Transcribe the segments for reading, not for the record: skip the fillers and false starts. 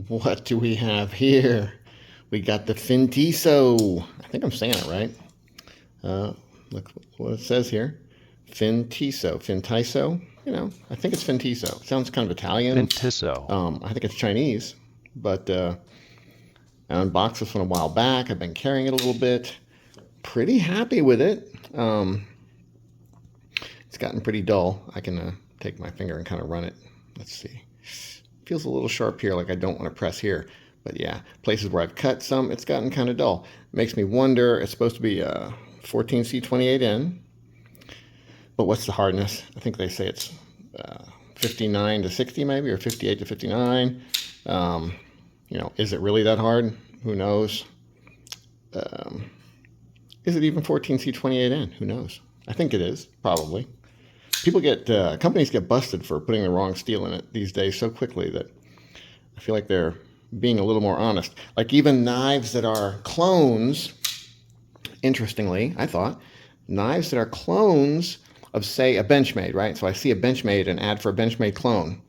What do we have here? We got the Fintiso. I think I'm saying it right. Look what it says here. Fintiso. Fintiso? You know, I think it's Fintiso. It sounds kind of Italian. Fintiso. I think it's Chinese, but I unboxed this one a while back. I've been carrying it a little bit. Pretty happy with it. It's gotten pretty dull. I can take my finger and kind of run it. Let's see. Feels a little sharp here, like I don't want to press here. But yeah, places where I've cut some, it's gotten kind of dull. Makes me wonder, it's supposed to be 14C28N. But what's the hardness? I think they say it's 59 to 60 maybe, or 58 to 59. You know, is it really that hard? Who knows? Is it even 14C28N? Who knows? I think it is, probably. Companies get busted for putting the wrong steel in it these days so quickly that I feel like they're being a little more honest. Like even knives that are clones, interestingly, I thought, knives that are clones of, say, a Benchmade, right? So I see a Benchmade, an ad for a Benchmade clone,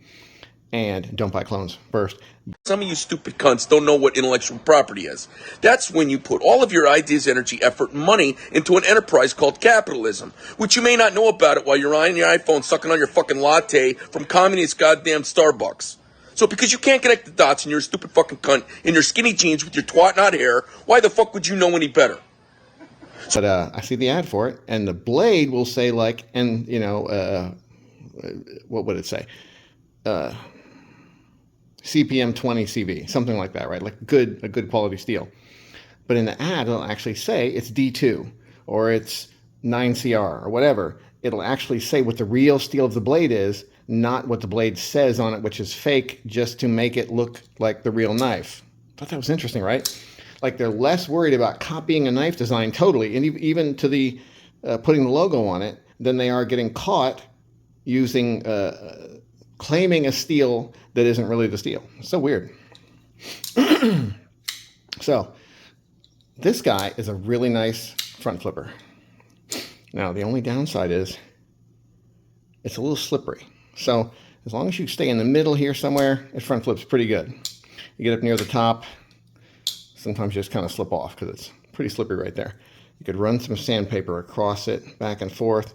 and don't buy clones first. Some of you stupid cunts don't know what intellectual property is. That's when you put all of your ideas, energy, effort, and money into an enterprise called capitalism, which you may not know about it while you're on your iPhone sucking on your fucking latte from communist goddamn Starbucks. So because you can't connect the dots and you're a stupid fucking cunt in your skinny jeans with your twat not hair, why the fuck would you know any better? But I see the ad for it, and the blade will say like, and you know, what would it say? CPM 20 CV, something like that, right? Like a good quality steel. But in the ad, it'll actually say it's D2 or it's 9CR or whatever. It'll actually say what the real steel of the blade is, not what the blade says on it, which is fake, just to make it look like the real knife. I thought that was interesting, right? Like they're less worried about copying a knife design totally, and even to the putting the logo on it, than they are getting caught using claiming a steel that isn't really the steel. It's so weird. So this guy is a really nice front flipper. Now the only downside is it's a little slippery. So as long as you stay in the middle here somewhere, it front flips pretty good. You get up near the top, sometimes you just kind of slip off because it's pretty slippery right there. You could run some sandpaper across it back and forth,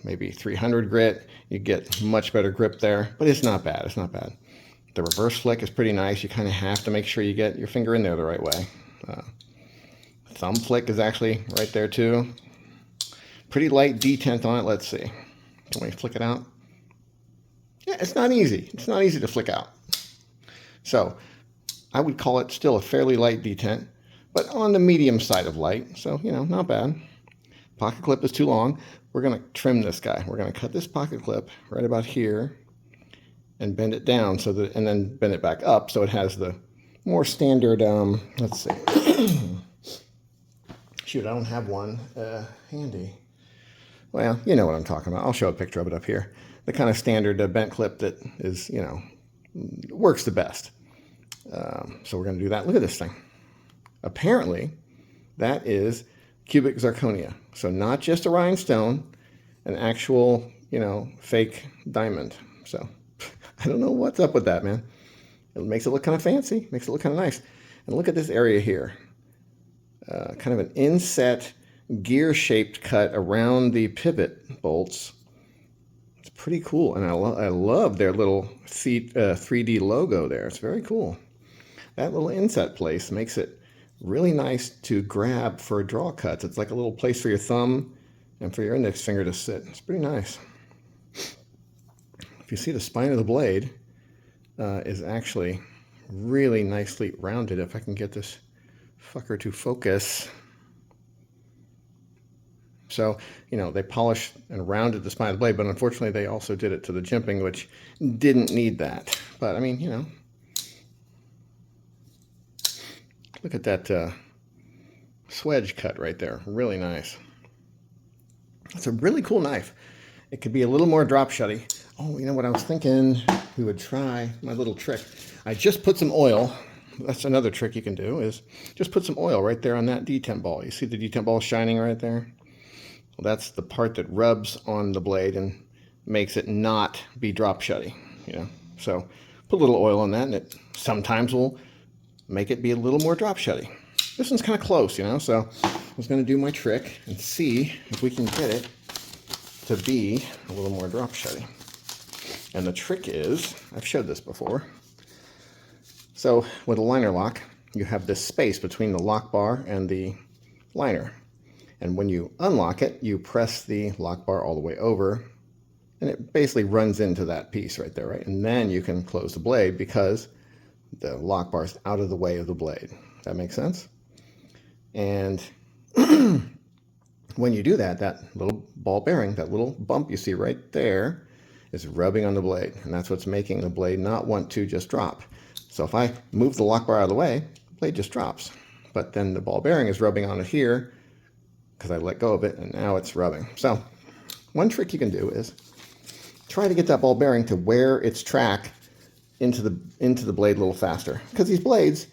maybe 300 grit. You get much better grip there, but it's not bad. It's not bad. The reverse flick is pretty nice. You kind of have to make sure you get your finger in there the right way. Thumb flick is actually right there too. Pretty light detent on it. Let's see. Can we flick it out? Yeah, it's not easy. It's not easy to flick out. So I would call it still a fairly light detent, but on the medium side of light. So, you know, not bad. Pocket clip is too long. We're going to trim this guy. We're going to cut this pocket clip right about here and bend it down so that, and then bend it back up so it has the more standard, let's see. Shoot, I don't have one handy. Well, you know what I'm talking about. I'll show a picture of it up here. The kind of standard bent clip that is, you know, works the best. So we're going to do that. Look at this thing. Apparently, that is cubic zirconia. So not just a rhinestone, an actual, you know, fake diamond. So I don't know what's up with that, man. It makes it look kind of fancy, makes it look kind of nice. And look at this area here. Kind of an inset gear-shaped cut around the pivot bolts. It's pretty cool. And I love their little 3D logo there. It's very cool. That little inset place makes it really nice to grab for draw cuts. It's like a little place for your thumb and for your index finger to sit. It's pretty nice. If you see, the spine of the blade is actually really nicely rounded. If I can get this fucker to focus. So, you know, they polished and rounded the spine of the blade, but unfortunately they also did it to the jimping, which didn't need that. But I mean, you know, look at that swedge cut right there. Really nice. It's a really cool knife. It could be a little more drop shutty. Oh, you know what I was thinking? We would try my little trick. I just put some oil. That's another trick you can do, is just put some oil right there on that detent ball. You see the detent ball shining right there? Well, that's the part that rubs on the blade and makes it not be drop shutty, you know. So Put a little oil on that, and it sometimes will make it be a little more drop shutty. This one's kind of close, you know, so I was going to do my trick and see if we can get it to be a little more drop shutty. And the trick is, I've showed this before. So with a liner lock, you have this space between the lock bar and the liner. And when you unlock it, you press the lock bar all the way over, and it basically runs into that piece right there, right? And then you can close the blade because the lock bar is out of the way of the blade. That makes sense? And when you do that, that little ball bearing, that little bump you see right there is rubbing on the blade. And that's what's making the blade not want to just drop. So if I move the lock bar out of the way, the blade just drops. But then the ball bearing is rubbing on it here because I let go of it, and now it's rubbing. So one trick you can do is try to get that ball bearing to wear its track into the blade a little faster. Because these blades,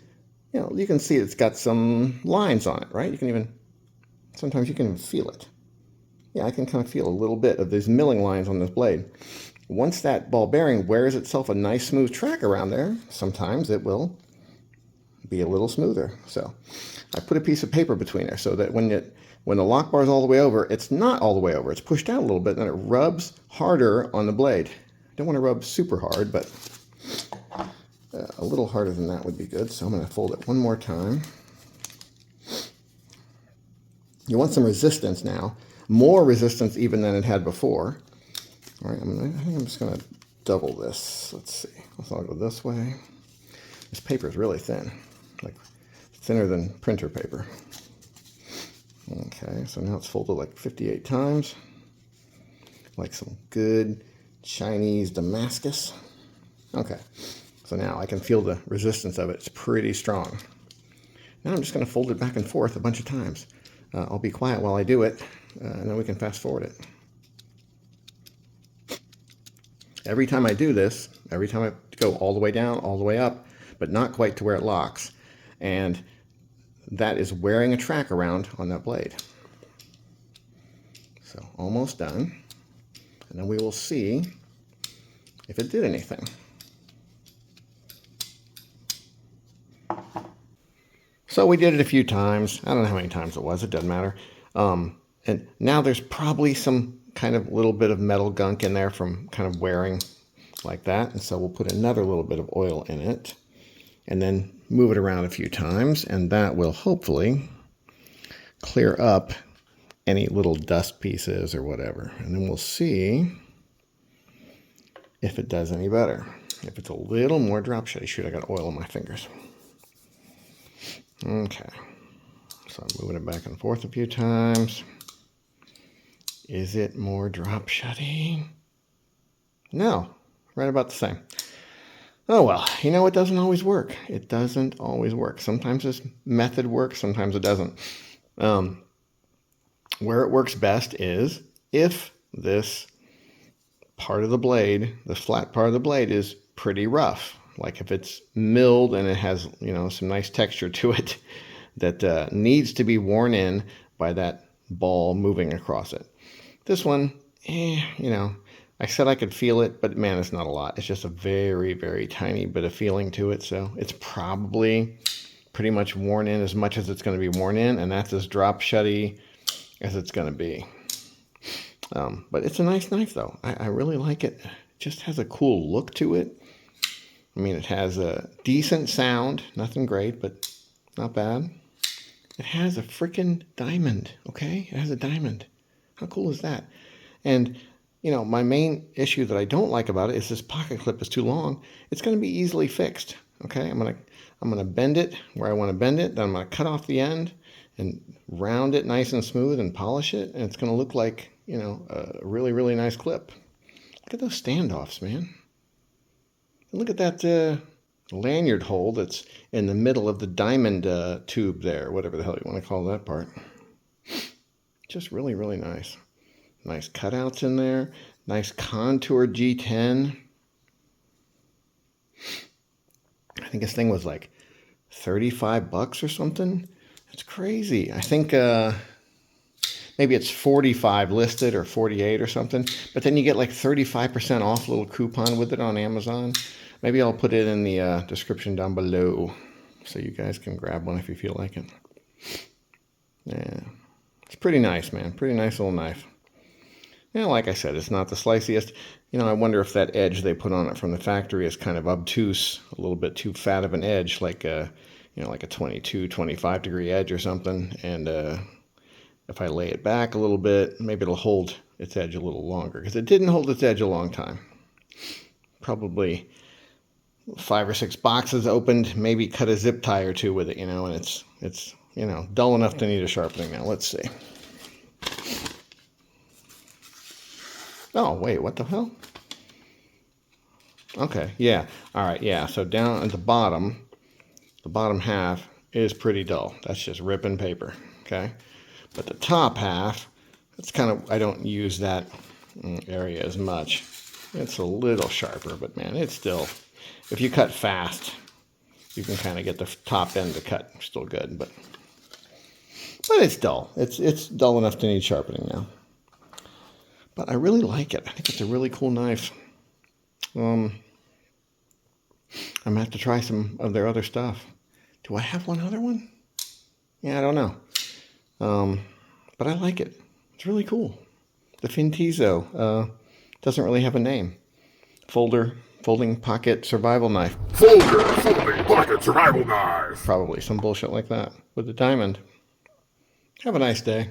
you know, you can see it's got some lines on it, right? You can even, sometimes you can even feel it. Yeah, I can kind of feel a little bit of these milling lines on this blade. Once that ball bearing wears itself a nice smooth track around there, sometimes it will be a little smoother. So I put a piece of paper between there so that when the lock bar is all the way over, it's not all the way over. It's pushed out a little bit, and it rubs harder on the blade. I don't want to rub super hard, but a little harder than that would be good. So I'm going to fold it one more time. You want some resistance now, more resistance even than it had before. All right, I think I'm just going to double this. Let's see. I'll go this way. This paper is really thin, like thinner than printer paper. Okay, so now it's folded like 58 times, like some good Chinese Damascus. Okay, so now I can feel the resistance of it. It's pretty strong. Now I'm just going to fold it back and forth a bunch of times. I'll be quiet while I do it, and then we can fast forward it. Every time I do this, every time I go all the way down, all the way up, but not quite to where it locks, and that is wearing a track around on that blade. So almost done, and then we will see if it did anything. So we did it a few times. I don't know how many times it was. It doesn't matter. And now there's probably some kind of little bit of metal gunk in there from kind of wearing like that. And so we'll put another little bit of oil in it and then move it around a few times. And that will hopefully clear up any little dust pieces or whatever. And then we'll see if it does any better. If it's a little more drop shutty. Shoot, I got oil on my fingers. Okay, so I'm moving it back and forth a few times. Is it more drop shutty? No, right about the same. Oh well, you know, it doesn't always work. It doesn't always work. Sometimes this method works, sometimes it doesn't. Where it works best is if this part of the blade, the flat part of the blade, is pretty rough. Like if it's milled and it has, you know, some nice texture to it that needs to be worn in by that ball moving across it. This one, you know, I said I could feel it, but man, it's not a lot. It's just a very, very tiny bit of feeling to it. So it's probably pretty much worn in as much as it's going to be worn in, and that's as drop shutty as it's going to be. But it's a nice knife, though. I really like it. It just has a cool look to it. I mean, it has a decent sound, nothing great, but not bad. It has a freaking diamond, okay? It has a diamond. How cool is that? And, you know, my main issue that I don't like about it is this pocket clip is too long. It's going to be easily fixed, okay? I'm gonna bend it where I want to bend it, then I'm going to cut off the end and round it nice and smooth and polish it, and it's going to look like, you know, a really, really nice clip. Look at those standoffs, man. Look at that lanyard hole that's in the middle of the diamond tube there, whatever the hell you want to call that part. Just really, really nice. Nice cutouts in there. Nice contoured G10. I think this thing was like $35 or something. It's crazy. I think maybe it's 45 listed or 48 or something. But then you get like 35% off, little coupon with it on Amazon. Maybe I'll put it in the description down below so you guys can grab one if you feel like it. Yeah, it's pretty nice, man. Pretty nice little knife. Yeah, like I said, it's not the sliciest. You know, I wonder if that edge they put on it from the factory is kind of obtuse, a little bit too fat of an edge, like a, you know, like a 22, 25 degree edge or something. And if I lay it back a little bit, maybe it'll hold its edge a little longer, because it didn't hold its edge a long time. Probably 5 or 6 boxes opened, maybe cut a zip tie or two with it, you know, and it's you know, dull enough to need a sharpening now. Let's see. Oh, wait, what the hell? Okay, yeah. All right, yeah. So down at the bottom half is pretty dull. That's just ripping paper, okay? But the top half, it's kind of, I don't use that area as much. It's a little sharper, but man, it's still, if you cut fast, you can kind of get the top end to cut still good, but it's dull. It's dull enough to need sharpening now. But I really like it. I think it's a really cool knife. I'm going to have to try some of their other stuff. Do I have one other one? Yeah, I don't know. But I like it. It's really cool. The Fintiso doesn't really have a name. Folding pocket survival knife. Folding pocket survival knife. Probably some bullshit like that with a diamond. Have a nice day.